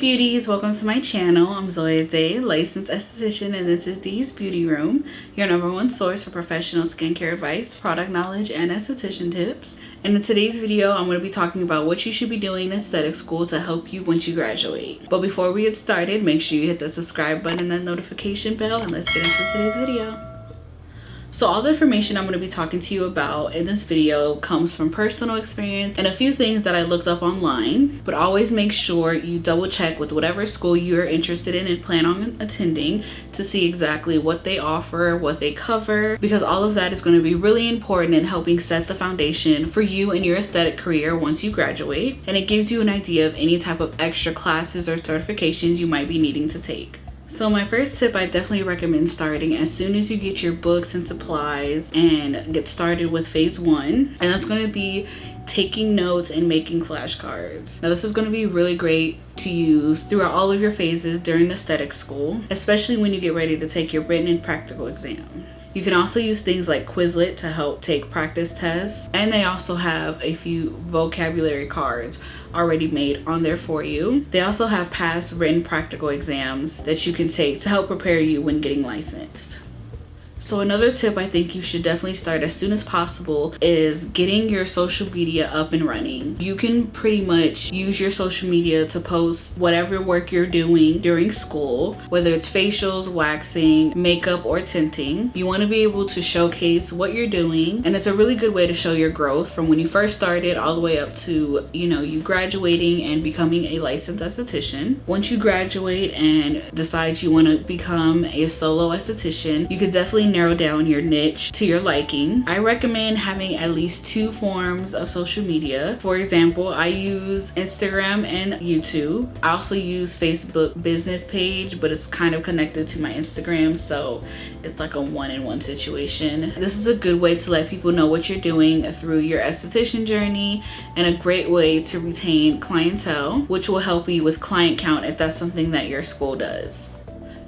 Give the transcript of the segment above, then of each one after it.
beauties, welcome to my channel. I'm Zoya Day, licensed esthetician, and this is Dee's Beauty Room, your #1 source for professional skincare advice, product knowledge, and esthetician tips. And in today's video, I'm going to be talking about what you should be doing in aesthetic school to help you once you graduate. But before we get started, make sure you hit the subscribe button and that notification bell, and let's get into today's video. So all the information I'm going to be talking to you about in this video comes from personal experience and a few things that I looked up online. But always make sure you double check with whatever school you're interested in and plan on attending to see exactly what they offer, what they cover, because all of that is going to be really important in helping set the foundation for you and your aesthetic career once you graduate. And it gives you an idea of any type of extra classes or certifications you might be needing to take. So my first tip, I definitely recommend starting as soon as you get your books and supplies and get started with phase 1. And that's going to be taking notes and making flashcards. Now this is going to be really great to use throughout all of your phases during aesthetic school, especially when you get ready to take your written and practical exam. You can also use things like Quizlet to help take practice tests, and they also have a few vocabulary cards already made on there for you. They also have past written practical exams that you can take to help prepare you when getting licensed. So another tip I think you should definitely start as soon as possible is getting your social media up and running. You can pretty much use your social media to post whatever work you're doing during school, whether it's facials, waxing, makeup, or tinting. You want to be able to showcase what you're doing, and it's a really good way to show your growth from when you first started all the way up to, you graduating and becoming a licensed esthetician. Once you graduate and decide you want to become a solo esthetician, you could definitely narrow down your niche to your liking. I recommend having at least 2 forms of social media. For example, I use Instagram and YouTube. I also use Facebook business page, but it's kind of connected to my Instagram, so it's like a one-in-one situation. This is a good way to let people know what you're doing through your esthetician journey, and a great way to retain clientele, which will help you with client count if that's something that your school does.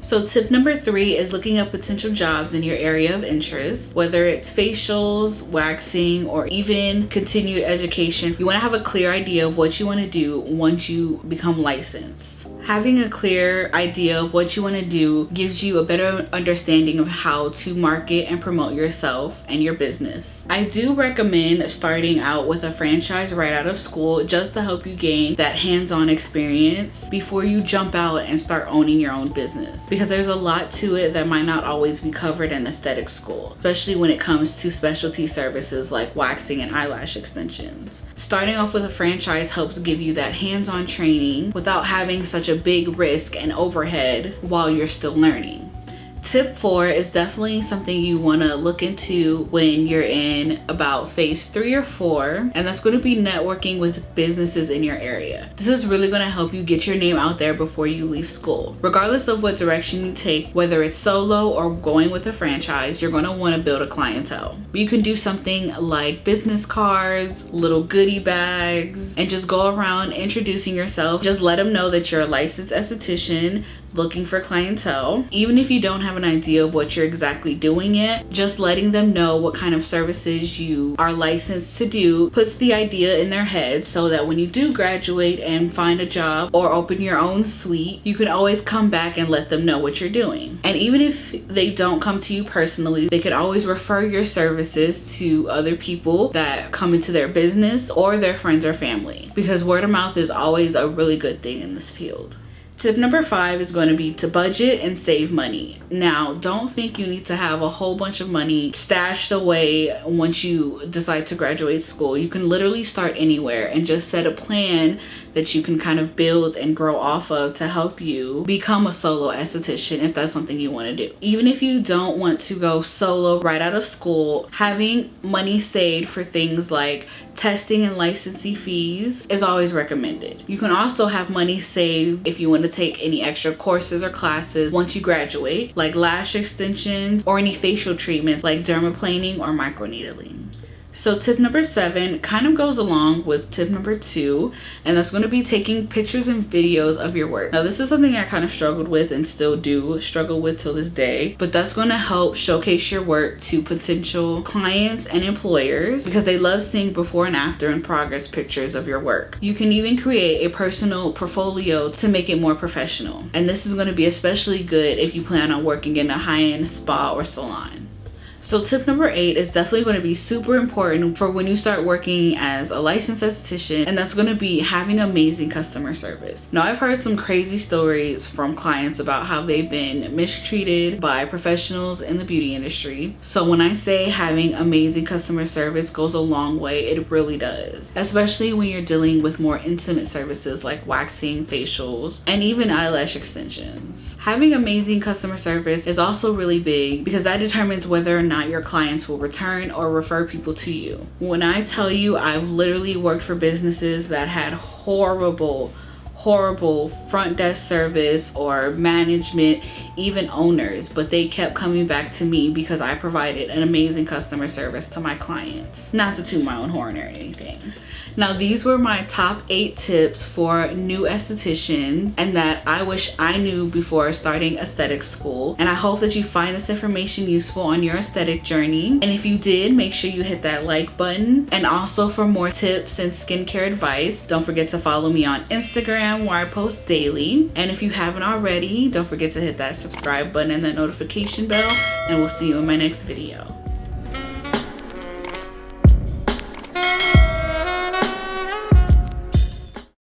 So tip number 3 is looking up potential jobs in your area of interest, whether it's facials, waxing, or even continued education. You want to have a clear idea of what you want to do once you become licensed. Having a clear idea of what you want to do gives you a better understanding of how to market and promote yourself and your business. I do recommend starting out with a franchise right out of school just to help you gain that hands-on experience before you jump out and start owning your own business, because there's a lot to it that might not always be covered in aesthetic school, especially when it comes to specialty services like waxing and eyelash extensions. Starting off with a franchise helps give you that hands-on training without having such a big risk and overhead while you're still learning. Tip 4 is definitely something you want to look into when you're in about phase 3 or 4, and that's going to be networking with businesses in your area. This is really going to help you get your name out there before you leave school. Regardless of what direction you take, whether it's solo or going with a franchise, you're going to want to build a clientele. You can do something like business cards, little goodie bags, and just go around introducing yourself. Just let them know that you're a licensed esthetician looking for clientele. Even if you don't have an idea of what you're exactly doing yet, just letting them know what kind of services you are licensed to do puts the idea in their head, so that when you do graduate and find a job or open your own suite, you can always come back and let them know what you're doing. And even if they don't come to you personally, they can always refer your services to other people that come into their business or their friends or family, because word of mouth is always a really good thing in this field. Tip number 5 is going to be to budget and save money. Now, don't think you need to have a whole bunch of money stashed away once you decide to graduate school. You can literally start anywhere and just set a plan that you can kind of build and grow off of to help you become a solo esthetician if that's something you want to do. Even if you don't want to go solo right out of school, having money saved for things like testing and licensing fees is always recommended. You can also have money saved if you want to take any extra courses or classes once you graduate, like lash extensions or any facial treatments like dermaplaning or microneedling. So tip number 7 kind of goes along with tip number 2, and that's going to be taking pictures and videos of your work. Now this is something I kind of struggled with and still do struggle with till this day, but that's going to help showcase your work to potential clients and employers because they love seeing before and after and progress pictures of your work. You can even create a personal portfolio to make it more professional, and this is going to be especially good if you plan on working in a high-end spa or salon. So tip number 8 is definitely going to be super important for when you start working as a licensed esthetician, and that's going to be having amazing customer service. Now I've heard some crazy stories from clients about how they've been mistreated by professionals in the beauty industry. So when I say having amazing customer service goes a long way, it really does. Especially when you're dealing with more intimate services like waxing, facials, and even eyelash extensions. Having amazing customer service is also really big because that determines whether or not your clients will return or refer people to you. When I tell you I've literally worked for businesses that had horrible front desk service or management, even owners, but they kept coming back to me because I provided an amazing customer service to my clients. Not to toot my own horn or anything. Now these were my top 8 tips for new estheticians and that I wish I knew before starting aesthetic school, and I hope that you find this information useful on your aesthetic journey. And if you did, make sure you hit that like button, and also for more tips and skincare advice, don't forget to follow me on Instagram where I post daily. And if you haven't already, don't forget to hit that subscribe button and that notification bell, and we'll see you in my next video.